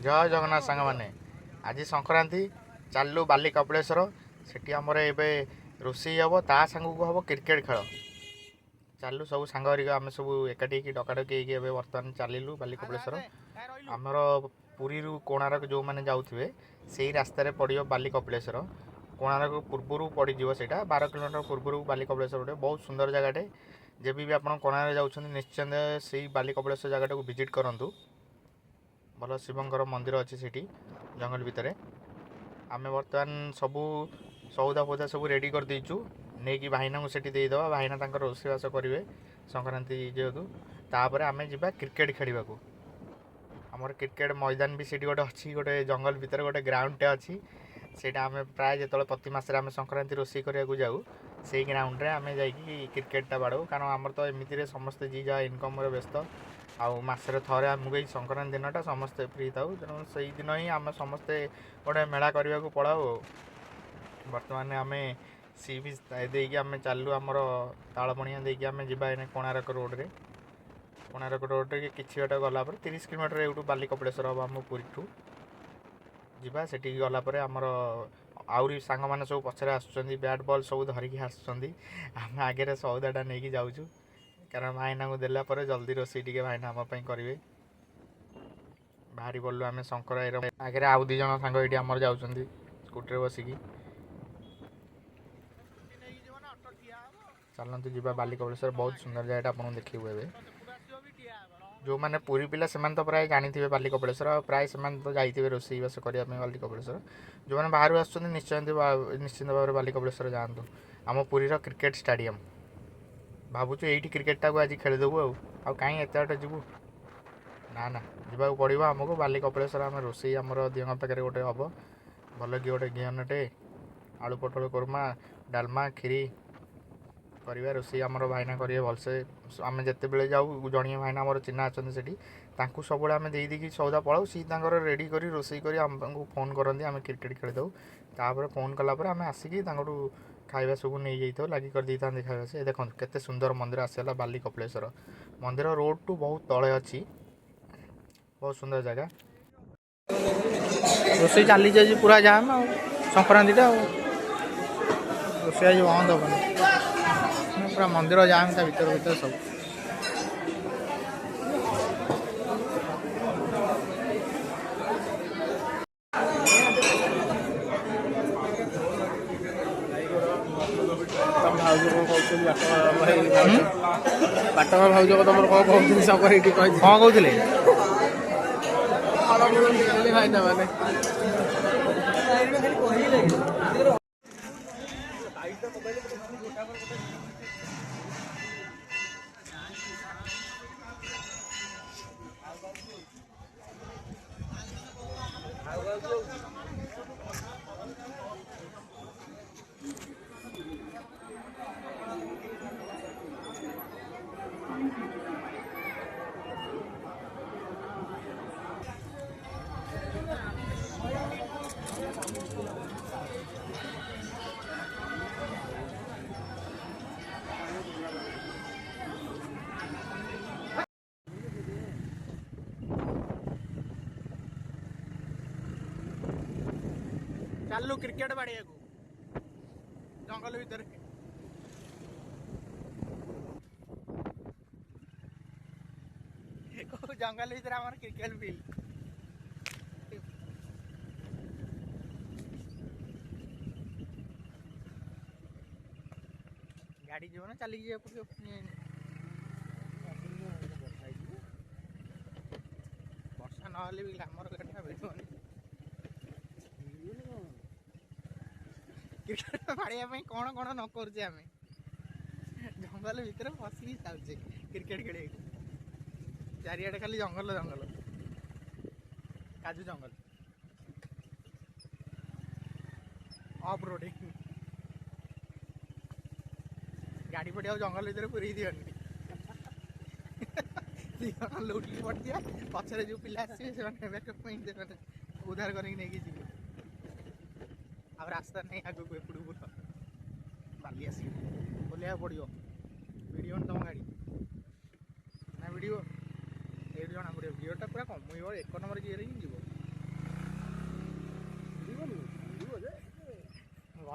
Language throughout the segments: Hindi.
जय जगन्नाथ सांग मैंने आज संक्रांति चलू बाली कपिलेश्वर सेठी आमर ए रोषे हम ता सांग को हम क्रिकेट खेल चलू सब सांग आम सब एकाठी डकाडकी बर्तमान चलू बाली कपिलेश्वर आमर पुरी कोणार्क जो मैंने जाऊे से रास्तार पड़ो बाली कपिलेश्वर कोणार्क पूर्वर पड़ज से 12 किलोमीटर पूर्व बाली कपिलेश्वर गोटे बहुत सुंदर जगह जब भी आप कोणार्क जाऊँ निश्चिंत से बाली कपिलेश्वर जगह को विजिट करूँ भल शिवंकर मंदिर अच्छी से जंगल भितर आम बर्तमान सबू सौदा फौदा सब रेडी कर देचु नहीं कि भाईना को सेठी देदेवा भाईना तांकर रोषेबास करेंगे संक्रांति जेहेतु तापर आम जा क्रिकेट खेलने को आमर क्रिकेट मैदान भी सीटी गोटे अच्छी गोटे जंगल भितर गोटे ग्राउंडटे अच्छी सेटा आम प्राय जो प्रति मसरे आम संक्रांति रोषे करने जाऊ से ग्राउंड रे आम जा क्रिकेटा बाड़ू कारण आमर तो एमती समस्ते जी जहाँ इनकम व्यस्त आउ मसरे थे आमको ये संक्रांति दिनटा समस्ते फ्री था तेणु से दिन ही आम समस्ते गोटे मेला करने को पड़ाऊ बर्तमान आम सी बीच देकी आम चलू आमर तालपणिया देकी आम जा कोणार्क रोड रे कोणार्क रोड रे किसी बाट गला 30 किलोमीटर यूँ बाली कपिलेश्वर हम आम पुरी ठू जा से गलापर आमर आउरी सांग मैंने सब पछरे आसुँच बैट बॉल सब धरिकी आसुँच आम आगे सौदाटा नहीं जाऊँ कारण भाईना को देला पर जल्दी रोषे टी भाईना आमपाई करेंगे बाहरी पड़लु आम शंकर आगे आउ दी जन सांग ये आमर जाऊँ स्कूटी बसिकी चलते जी बाली कपिलेश्वर बहुत सुंदर जगह आपको देखिए ए जो मैंने पूरी पिला से तो प्राय जानी बाली कपिलेश्वर प्राय से तो जाइए रोषेईबास करने बाली कपिलेश्वर जो मैंने बाहर आसुँच निश्चिंत भाव में बाली कपिलेश्वर जातु आम पुरीर क्रिकेट स्टाडियम भावुँ ये क्रिकेटा को आज खेलीदेबू आ कहीं एत बाट जीवु ना ना जावाक पड़ो आमको बाली कपिलेश्वर आम रोषे आमर दियों पाखे गोटे हम भल कि गोटे घीअनटे आलू पटल कोरमा डालमा खीरी करवा रोषे आमर भाईना करेंगे भलसे आम जिते बड़े जाऊ जड़िए भाईना आमर चिन्ह अच्छा से सब आम देदेकी सौदा पलाऊ सी रेडी कर रोषे कर आमको फोन करती आम क्रिकेट खेलीदे तापर फोन कलापर आम आसिकी खाଇବା ସବୁ ନେଇଯାଇଥାଉ ଲାଗି କରିଦେଇଥାନ୍ତି ଖାଇବା ସେ ଦେଖନ୍ତୁ କେତେ ସୁନ୍ଦର ମନ୍ଦିର ଆସିଗଲା ବାଲି କପିଳେଶ୍ୱର ମନ୍ଦିର ରୋଡ଼ଠୁ ବହୁତ ତଳେ ଅଛି ବହୁତ ସୁନ୍ଦର ଜାଗା ରୋଷେଇ ଚାଲିଛି ଆଜି ପୁରା ଜାମ୍ ଆଉ ସଂକ୍ରାନ୍ତିଟା ଆଉ ରୋଷେଇ ଆଜି ବନ୍ଦ ହେବନି ପୁରା ମନ୍ଦିର ଜାମ୍ ତା ଭିତରେ ସବୁ बाटवा भाज तुम कौन कहते सब कौन कहते चलू क्रिकेट बाड़िया को जंगल भीतर जंगल भीतर आम क्रिकेट फिल्ड गाड़ी जीव ना चलिक वर्षा ना भी आमर गाड़ी मिलूनी क्रिकेट बाड़िया कौन कौन न करे आम जंगल भितर फसिकी जाऊे क्रिकेट खेल चारिआडे खाली जंगल जंगल काजू जंगल ऑफ रोडिंग गाड़ी पटिया जंगल भीतर पूरी दिवनी लुटिक पड़िया पचर जो पिला आसवे से उद्धार करके नहीं जी अब रास्ता नहीं आगे को एपड़ू बुल बाली आस बोलिया पड़ो वीडियो तुम गाड़ी ना वीडियो ये जना पड़ो भिडटा पूरा कम 1 नंबर गियर ही जीव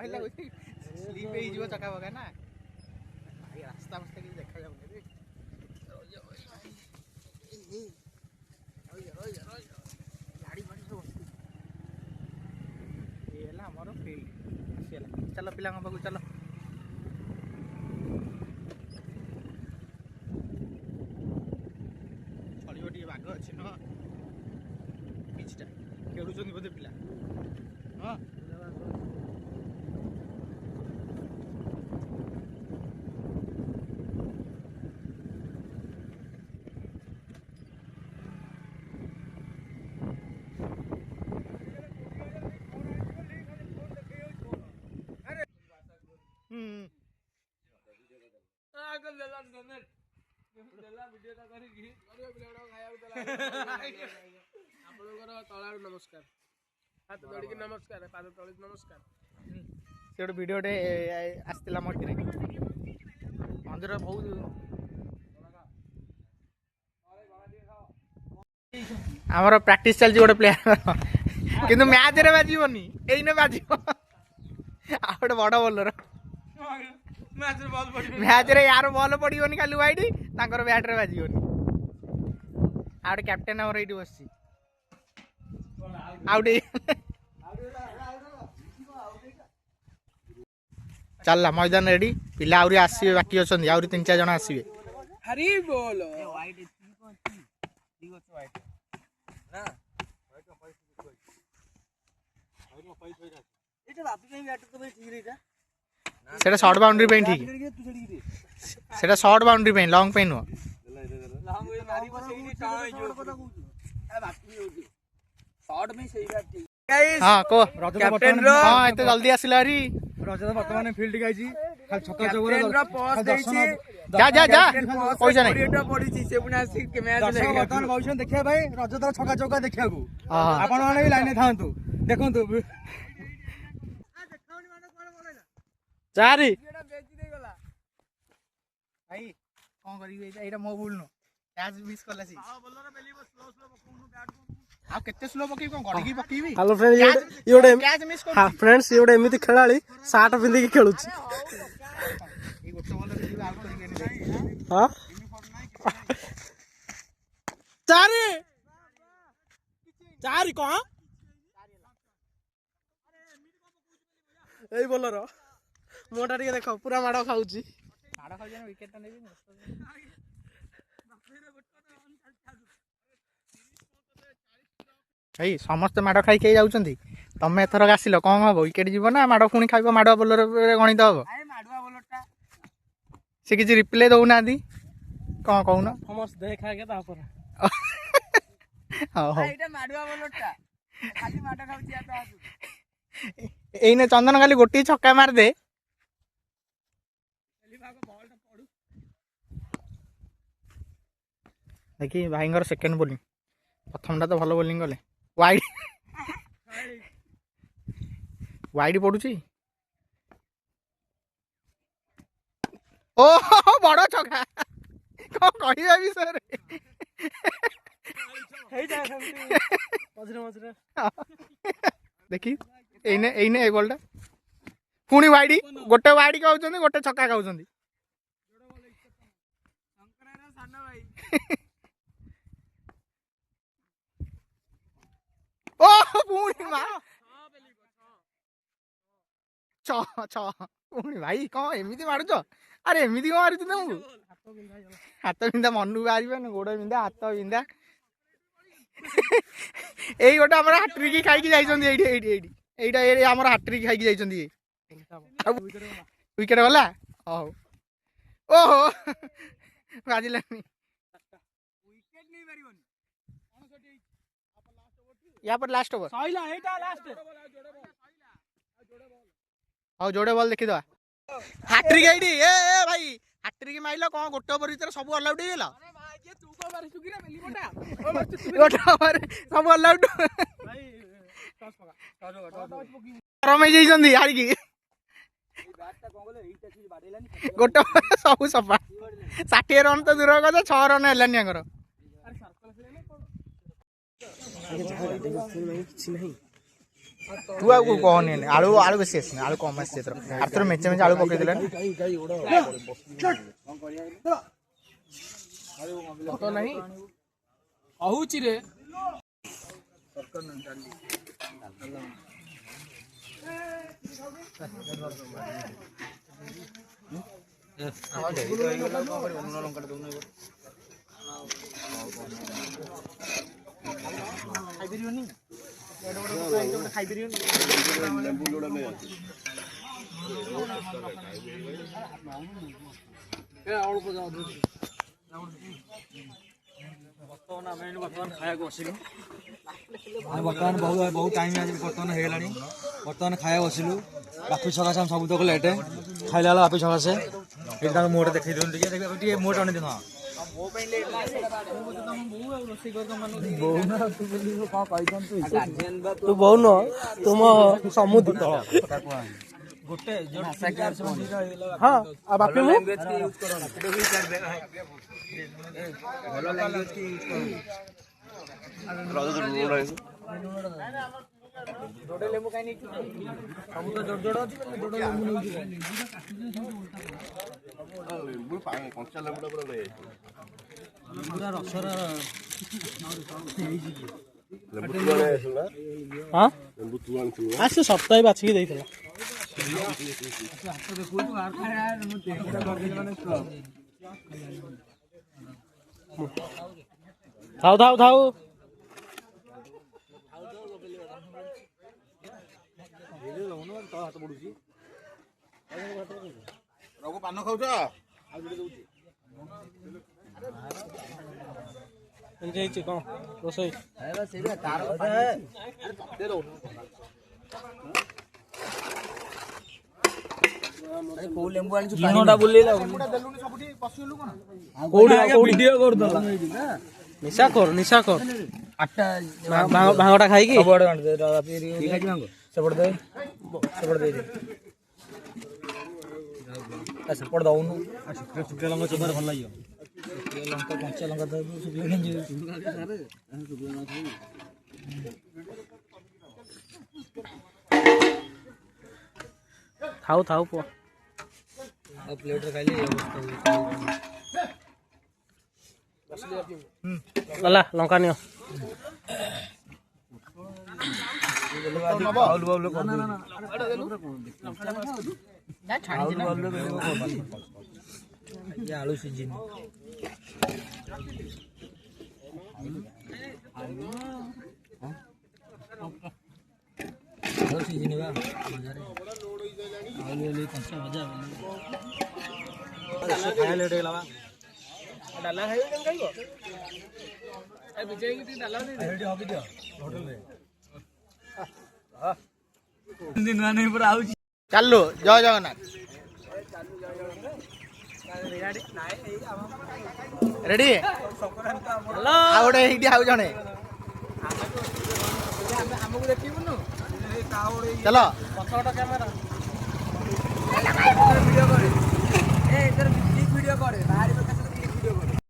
କହିଲା ସ୍ଲିପ୍ ହେଇଯିବ ଚକା ପକା ନା ଭାଇ ରାସ୍ତା ଫାସ୍ତା କିଛି ଦେଖାଯାଉନି ରେ ଗାଡ଼ି ଫାଡ଼ି ସବୁ ବସିଛି ଏ ହେଲା ଆମର ଫିଲ୍ଡ ଆସିଗଲା ଚାଲ ପିଲାଙ୍କ ପାଖକୁ ଚାଲ ଚଳିବ ଟିକେ ବାଘ ଅଛି ନା କିଛିଟା ଖେଳୁଛନ୍ତି ବୋଧେ ପିଲା ହଁ नमस्कार हाथ जोड़ी नमस्कार पाद तले नमस्कार से गोटे भिडियोटे आसला मझे मंदिर बहुत आमर प्रैक्टिस चलती गोटे प्लेयर किंतु मैच रे बाजनी एने बाज गोटे बड़ बॉलर मैच रे यार बॉल पड़ोनी खाली वाइड तांकर बैट रे बाजनी आउट कैप्टेन आमर ये बस आउट चलला मैदान रेडी पिला आउरी आसीबे बाकी अछन आउरी 3-4 जण आसीबे हरी बोल ना सेटा शॉर्ट बाउंड्री पे ठीक सेटा शॉर्ट बाउंड्री पे लॉन्ग पे नो हां को कैप्टन रो हां एते जल्दी आसिला हरी रजत वर्तमान फील्ड गाइची खाली छक्का चौका पॉज देछि जा जा जा पैसा नहीं कोरिएटा पडिछि से पुना से मैच ले वर्तमान भविष्य देखिया भाई रजत छक्का चौका देखिया को हां आपण माने भी लाइने थांतु देखंतु चारि भाई कोन करी एटा मो भूल नो कैच मिस करला सी बोलर बेली स्लो स्लो पकोनु बैट को आ केते स्लो पकी कोन गडकी पकीबी हेलो फ्रेंड्स योडे कैच मिस कर हां फ्रेंड्स योडे एमिति खेलाली साट पिंदी के खेलुची ए गोटे बॉलर आउट करी नहीं हां चारि चारि को एई बोलर मोटा टिके देखो पूरा माड़ खाउची माड़ खाउ जने विकेट नेबी भाई समस्त माड़ खाई खाई जाउछंती तमे एथरक आसिलो कोन हबो विकेट जीवो ना माड़ पुणी खाइबो माड़ बोलर गणित हबो माडुआ बोलरटा से किछि रिप्ले दउ ना दी कोन कहून समस्त देखा के तापर हो एटा माडुआ बोलरटा खाली माड खाउची आता आसु एइने चंदन खाली गोटी छक्का मार दे देखी भाईंगर सेकेंड बोलिंग प्रथमटा तो भल बोलिंग गले वाइड वाइड पड़ुची ओ बड़ छक्का कौन कहबा विषय देखी एने एने ए बॉलटा पुणी वाइड गोटे वाइड खाऊछंती गोटे छक्का खाऊछंती ओ पुणी मार पुणी भाई कौन एमती मारुच अरे एमती कौन मारुच तुमको हाथ बिंदा मन बाहर गोड़ बिंदा हाथ बिंदा यही गोटे आम हाट्रिक खाई जाइए आम हाट्रिक खाई जाइए विकेट गला ओहो बाजिलानी या पर लास्ट ओवर हाँ जोड़े बॉल देखी दवा हाट्रिक एडी ए भाई हाट्रिक माइल कौन गोटे ओवर भीतर सब ऑल आउट हो गेला गोटे ओवर सब ऑल आउट रमे जाइछंदी हार की गोटे ओवर सब सफा 60 रन तो दूर कथा 6 रन हेलानी आंगर तू आ कहनी आलू आलू बेसी आसनी आलू कम आसी आर मेचे मेचे आलू पकई देले नहीं कहूची रे बर्तमान बहुत टाइम आज बर्तमान हो गलानी बर्तमान खाया बसिलु बापी सकाशे हम सब तक लेट खाइला बेला बापी सकाशे ये मोट देखई दियो टिके मोट आनी दिन तू बहु न तुम समुद्र तल गोटे हाँ आ बापी मु हाँ से सप्ताह बाछिकी देइथिला थाऊ थाऊ थाऊ पान खाऊच एमती कौन रोसई निशा कर भांगटा खाई सेपट दौनु शुक्ला लंका चोबार भल लगे लंका कंचा लंका थाऊ थाऊ पुआ प्लेट खाइले गला लंका नियो आलू सीजन आलू सीजन आलू कंचा भजा खाया लेट गला डाला खाइबो केन खाइबो ए विजय की डाला दे रेडी हो दियो होटल रे दिन नहीं पर आउ चलो जय जगन्नाथ रेडी आउडे हिडी आउ जणे ଆମକୁ ଦେଖିବୁନୁ चलो पछटा कैमरा ଭିଡିଓ କରେ ଏ ଏଥର ଭିଡିଓ କରେ ବାହାରିବ